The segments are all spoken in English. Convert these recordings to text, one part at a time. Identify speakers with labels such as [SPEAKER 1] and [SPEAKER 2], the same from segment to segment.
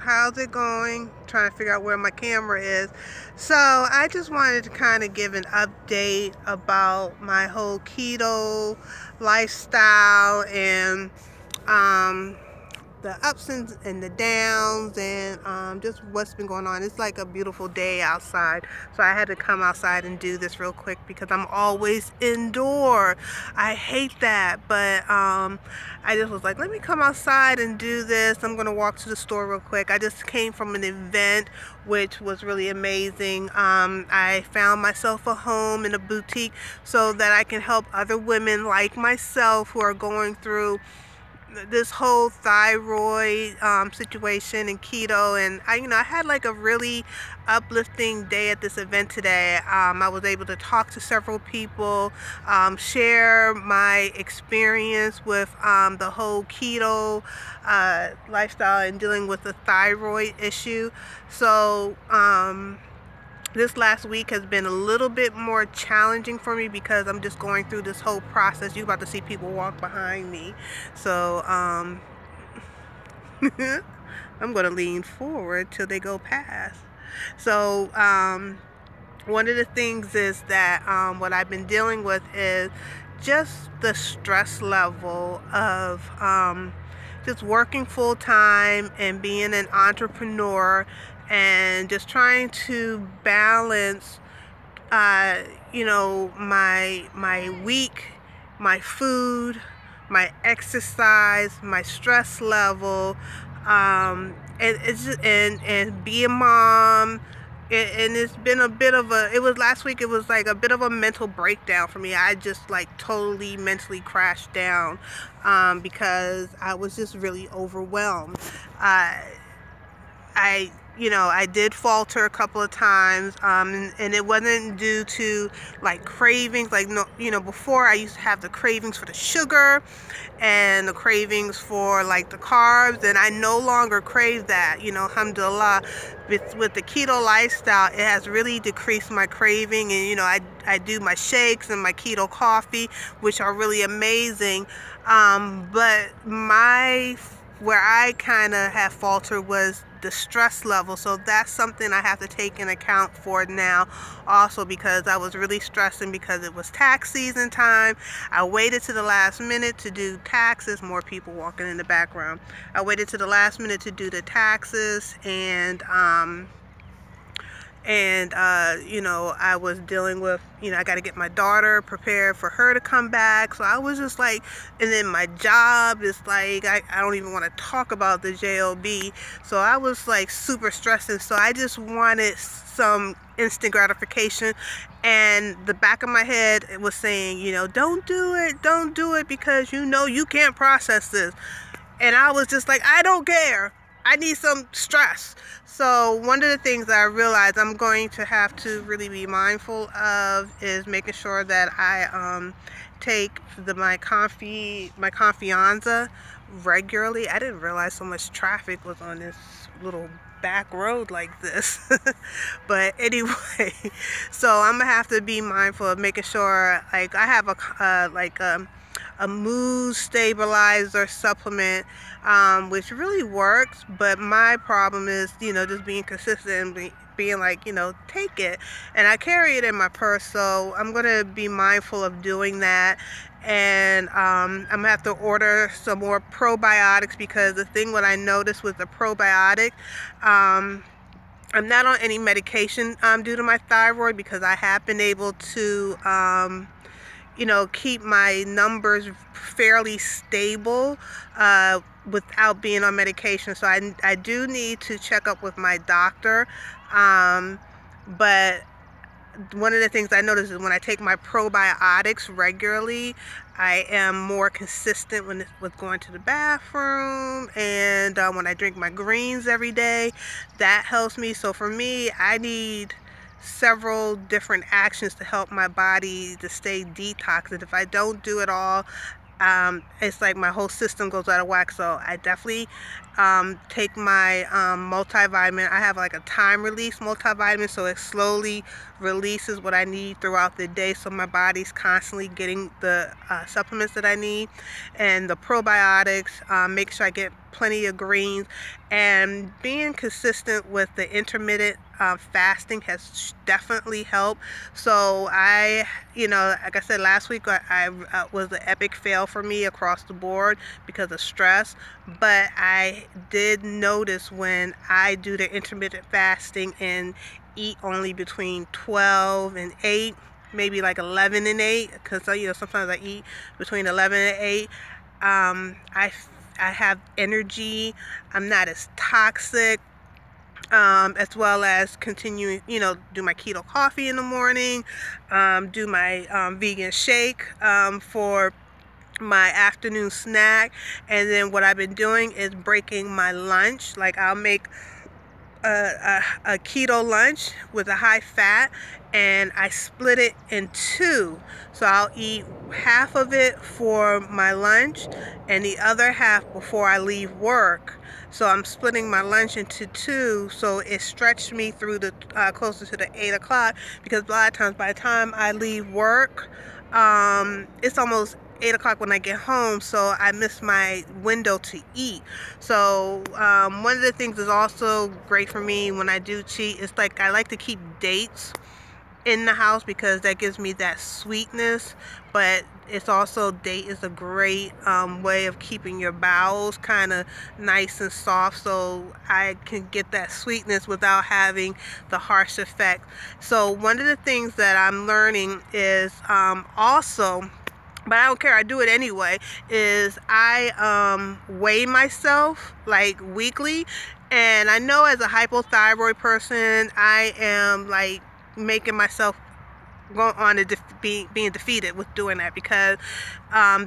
[SPEAKER 1] how's it going? Trying to figure out where my camera is. So I just wanted to kind of give an update about my whole keto lifestyle and the ups and the downs, and just what's been going on. It's like a beautiful day outside, so I had to come outside and do this real quick because I'm always indoor. I hate that, but I just was like, let me come outside and do this. I'm gonna walk to the store real quick. I just came from an event which was really amazing. I found myself a home in a boutique so that I can help other women like myself who are going through this whole thyroid situation and keto. And I had like a really uplifting day at this event today. I was able to talk to several people, share my experience with the whole keto lifestyle and dealing with the thyroid issue. So this last week has been a little bit more challenging for me because I'm just going through this whole process. You're about to see people walk behind me. So I'm going to lean forward till they go past. So one of the things is that what I've been dealing with is just the stress level of just working full time and being an entrepreneur and just trying to balance my week, my food, my exercise, my stress level, and be a mom. And it's been a bit of last week it was like a bit of a mental breakdown for me. I just like totally mentally crashed down because I was just really overwhelmed. I did falter a couple of times, and it wasn't due to like cravings. Like, no, before I used to have the cravings for the sugar and the cravings for like the carbs, and I no longer crave that. Alhamdulillah. With the keto lifestyle, it has really decreased my craving, and I do my shakes and my keto coffee, which are really amazing. But where I kind of have faltered was the stress level. So that's something I have to take in account for now also, because I was really stressing because it was tax season time. I waited to the last minute to do taxes. More people walking in the background. I waited to the last minute to do the taxes, and I was dealing with, I got to get my daughter prepared for her to come back. So I was just like, and then my job is like, I don't even want to talk about the job. So I was like super stressing. So I just wanted some instant gratification. And the back of my head was saying, don't do it because you can't process this. And I was just like, I don't care. I need some stress. So one of the things that I realized I'm going to have to really be mindful of is making sure that I take my Confianza regularly. I didn't realize so much traffic was on this little back road like this. But anyway, so I'm gonna have to be mindful of making sure, like, I have a mood stabilizer supplement, which really works. But my problem is, just being consistent and being like, take it. And I carry it in my purse, so I'm going to be mindful of doing that. And I'm going to have to order some more probiotics, because the thing what I noticed with the probiotic, I'm not on any medication due to my thyroid, because I have been able to keep my numbers fairly stable without being on medication. So I do need to check up with my doctor. But one of the things I notice is when I take my probiotics regularly, I am more consistent with going to the bathroom, and when I drink my greens every day, that helps me. So for me, I need several different actions to help my body to stay detoxed. And if I don't do it all, it's like my whole system goes out of whack. So I definitely take my multivitamin. I have like a time release multivitamin, so it slowly releases what I need throughout the day, so my body's constantly getting the supplements that I need. And the probiotics, make sure I get plenty of greens, and being consistent with the intermittent fasting has definitely helped. So I, like I said last week, I was an epic fail for me across the board because of stress, but I did notice when I do the intermittent fasting and eat only between 12 and 8, maybe like 11 and 8, because sometimes I eat between 11 and 8. I have energy. I'm not as toxic. As well as continuing, do my keto coffee in the morning, do my vegan shake for my afternoon snack. And then what I've been doing is breaking my lunch. Like I'll make a keto lunch with a high fat, and I split it in two. So I'll eat half of it for my lunch and the other half before I leave work. So I'm splitting my lunch into two, so it stretched me through the closer to the 8 o'clock, because a lot of times by the time I leave work, it's almost 8 o'clock when I get home, so I miss my window to eat. So one of the things that's also great for me when I do cheat is like I like to keep dates in the house, because that gives me that sweetness. But it's also, date is a great way of keeping your bowels kind of nice and soft, so I can get that sweetness without having the harsh effect. So one of the things that I'm learning is also, but I don't care, I do it anyway, is I weigh myself like weekly. And I know as a hypothyroid person, I am like making myself go on to being defeated with doing that, because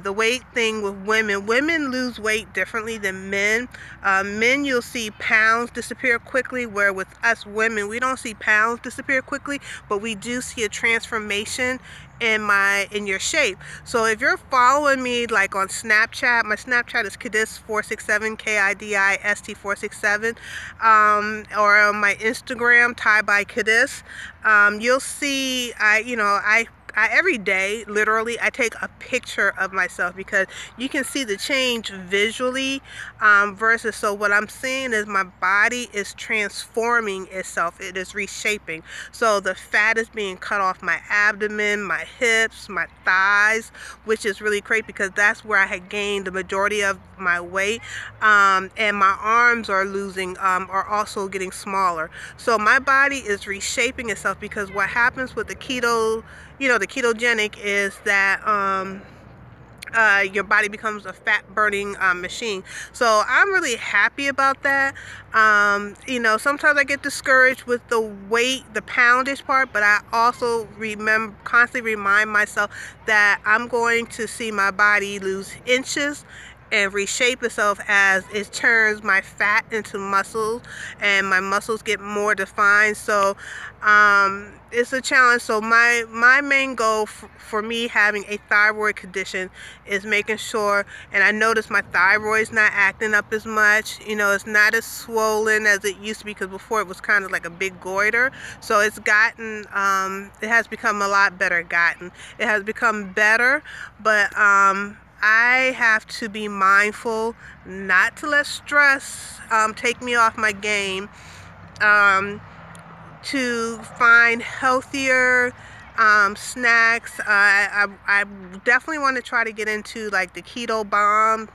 [SPEAKER 1] the weight thing with women lose weight differently than men. Men, you'll see pounds disappear quickly, where with us women, we don't see pounds disappear quickly, but we do see a transformation in your shape. So if you're following me like on Snapchat, my Snapchat is Kidist467, KIDIST467, or on my Instagram, Thai by Kidist, you'll see I every day, literally, I take a picture of myself, because you can see the change visually, versus, so what I'm seeing is my body is transforming itself. It is reshaping. So the fat is being cut off my abdomen, my hips, my thighs, which is really great, because that's where I had gained the majority of my weight, and my arms are are also getting smaller. So my body is reshaping itself, because what happens with the keto, the ketogenic, is that your body becomes a fat burning machine. So I'm really happy about that. Sometimes I get discouraged with the weight, the poundage part, but I also constantly remind myself that I'm going to see my body lose inches and reshape itself as it turns my fat into muscles, and my muscles get more defined. So it's a challenge. So my main goal for me having a thyroid condition is making sure, and I notice my thyroid's not acting up as much. It's not as swollen as it used to be, because before it was kind of like a big goiter. So it's gotten, it has become a lot better. It has become better, but I have to be mindful not to let stress take me off my game, to find healthier snacks. I definitely want to try to get into like the keto bomb.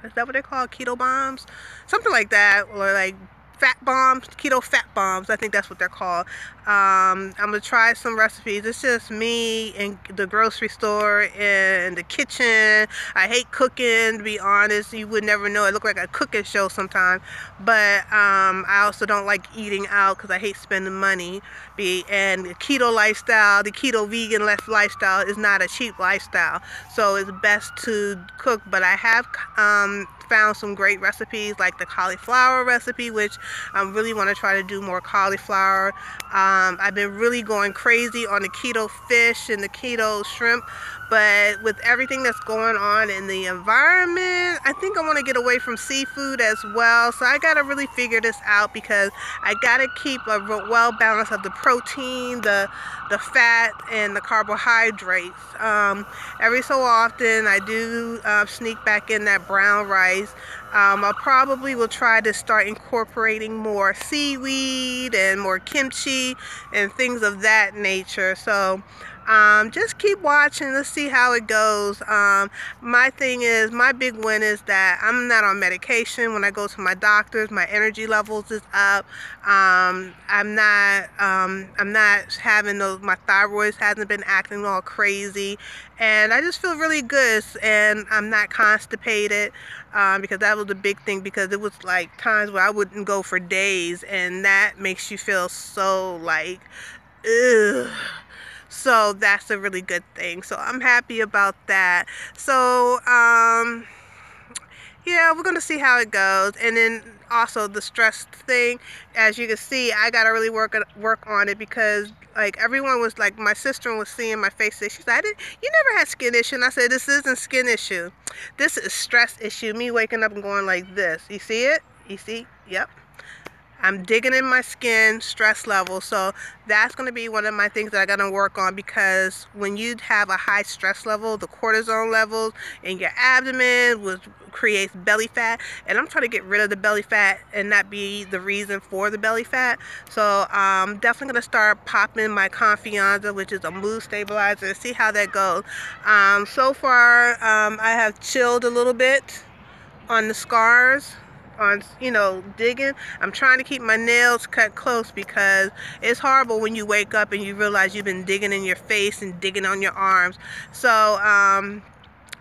[SPEAKER 1] Is that what they're called? Keto bombs? Something like that. Or like fat bombs, keto fat bombs, I think that's what they're called. I'm gonna try some recipes. It's just me in the grocery store and the kitchen. I hate cooking, to be honest. You would never know. It looked like a cooking show sometimes. But I also don't like eating out, because I hate spending money. And the keto lifestyle, the keto vegan lifestyle, is not a cheap lifestyle. So it's best to cook. But I have found some great recipes, like the cauliflower recipe, which I really want to try to do more cauliflower. I've been really going crazy on the keto fish and the keto shrimp, but with everything that's going on in the environment, I think I want to get away from seafood as well. So I got to really figure this out, because I got to keep a well balance of the protein, the fat, and the carbohydrates. Every so often I do sneak back in that brown rice. I probably will try to start incorporating more seaweed and more kimchi and things of that nature. So just keep watching. Let's see how it goes. My thing is, my big win is that I'm not on medication. When I go to my doctors, my energy levels is up. I'm not having those, my thyroid hasn't been acting all crazy, and I just feel really good, and I'm not constipated, because that was the big thing, because it was like times where I wouldn't go for days, and that makes you feel so like, ugh. So that's a really good thing. So I'm happy about that. So yeah, we're gonna see how it goes. And then also the stress thing, as you can see, I gotta really work on it, because like everyone was like, my sister was seeing my face, she said, you never had skin issue. And I said, this isn't skin issue, this is stress issue. Me waking up and going like this. You see it? You see? Yep. I'm digging in my skin, stress level. So that's going to be one of my things that I got to work on, because when you have a high stress level, the cortisol levels in your abdomen creates belly fat, and I'm trying to get rid of the belly fat and not be the reason for the belly fat. So I'm definitely going to start popping my Confianza, which is a mood stabilizer, and see how that goes. So far, I have chilled a little bit on the scars, on, you know, digging. I'm trying to keep my nails cut close, because it's horrible when you wake up and you realize you've been digging in your face and digging on your arms. So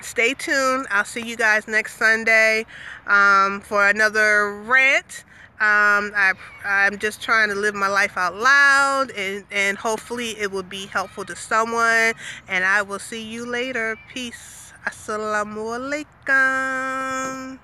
[SPEAKER 1] stay tuned. I'll see you guys next Sunday for another rant. I'm just trying to live my life out loud, and hopefully it will be helpful to someone, and I will see you later. Peace. Assalamu alaikum.